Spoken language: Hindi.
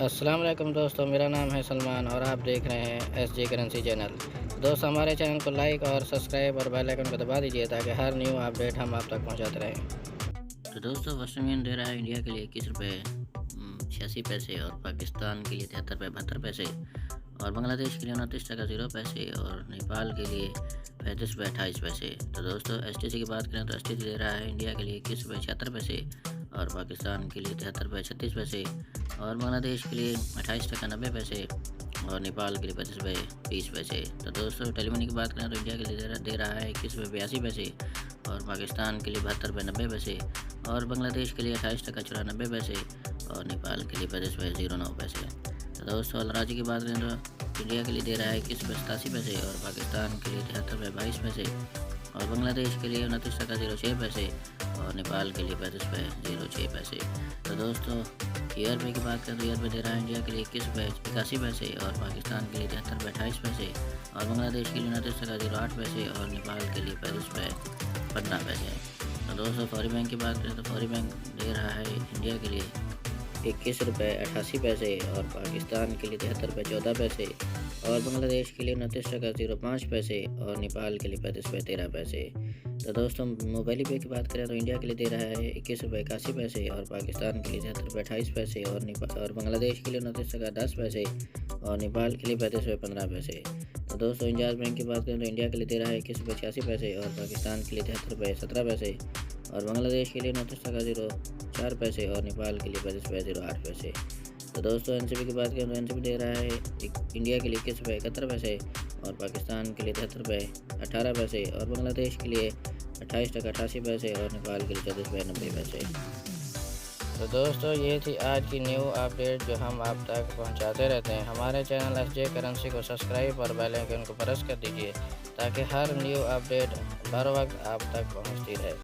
अस्सलाम वालेकुम दोस्तों, मेरा नाम है सलमान और आप देख रहे हैं एसजे करेंसी चैनल। दोस्तों, हमारे चैनल को लाइक और सब्सक्राइब और बेल आइकन को दबा दीजिए ताकि हर न्यू अपडेट हम आप तक पहुंचाते रहें। तो दोस्तों, वेस्ट इंडीज दे रहा है इंडिया के लिए 21 रुपये 86 पैसे और पाकिस्तान के लिए 73 रुपये 72 पैसे और बांग्लादेश के लिए 29 टका 0 पैसे और नेपाल के लिए 35 रुपये 28 पैसे। तो दोस्तों, एसटीसी की बात करें तो एसटीसी दे रहा है इंडिया के लिए 21 रुपये 76 पैसे और पाकिस्तान के लिए 73 रुपये 36 पैसे और बांग्लादेश के लिए 28 टका 90 पैसे और नेपाल के लिए 25 रुपये 20 पैसे। तो दोस्तों, टेलीमनी की बात करें तो इंडिया के लिए दे रहा है 21 रुपये 82 पैसे और पाकिस्तान के लिए 72 रुपये 90 पैसे और बांग्लादेश के लिए 28 टका 94 पैसे और नेपाल के लिए 35 रुपये 09 पैसे। तो दोस्तों, अलराजी की बात करें तो इंडिया के लिए दे रहा है 21 रुपये 87 पैसे और पाकिस्तान के लिए 73 रुपये 22 पैसे और बांग्लादेश के लिए 29 टका 06 पैसे और नेपाल के लिए 35 रुपये 06 पैसे। तो दोस्तों, ईयर पे की बात करें तो ईयर पे दे रहा है इंडिया के लिए 21 रुपये 81 पैसे और पाकिस्तान के लिए 73 रुपये 28 पैसे और बांग्लादेश के लिए 29 टका 08 पैसे और नेपाल के लिए 35 रुपये 15 पैसे। तो दोस्तों, फौरी बैंक की बात करें तो फौरी बैंक दे रहा है इंडिया के लिए 21 रुपये 88 पैसे और पाकिस्तान के लिए 73 रुपये 14 पैसे और बांग्लादेश के लिए 29 टका 05 पैसे और नेपाल के लिए 35 रुपये 13 पैसे। तो दोस्तों, मोबाइल पे की बात करें तो इंडिया के लिए दे रहा है 21 रुपये 81 पैसे और पाकिस्तान के लिए 73 रुपये 28 पैसे और बांग्लादेश के लिए 29 टका 10 पैसे और नेपाल के लिए 35 रुपये 15 पैसे। तो दोस्तों, इंजाज बैंक की बात करें तो इंडिया के लिए दे रहा है 21 रुपये 86 पैसे और पाकिस्तान के लिए 73 रुपये 17 पैसे और बांग्लादेश के लिए 29 टका 04 पैसे और नेपाल के लिए 35 रुपये 08 पैसे। तो दोस्तों, एनसीबी की बात करें तो एनसीबी दे रहा है इंडिया के लिए 21 रुपये 71 पैसे और पाकिस्तान के लिए 73 रुपये 18 पैसे और बांग्लादेश के लिए 28 टका 88 पैसे और नेपाल के लिए 34 रुपये 90 पैसे। तो दोस्तों, ये थी आज की न्यू अपडेट जो हम आप तक पहुंचाते रहते हैं। हमारे चैनल एसजे करेंसी को सब्सक्राइब और बेल आइकन को प्रेस कर दीजिए ताकि हर न्यू अपडेट हर वक्त आप तक पहुंचती रहे।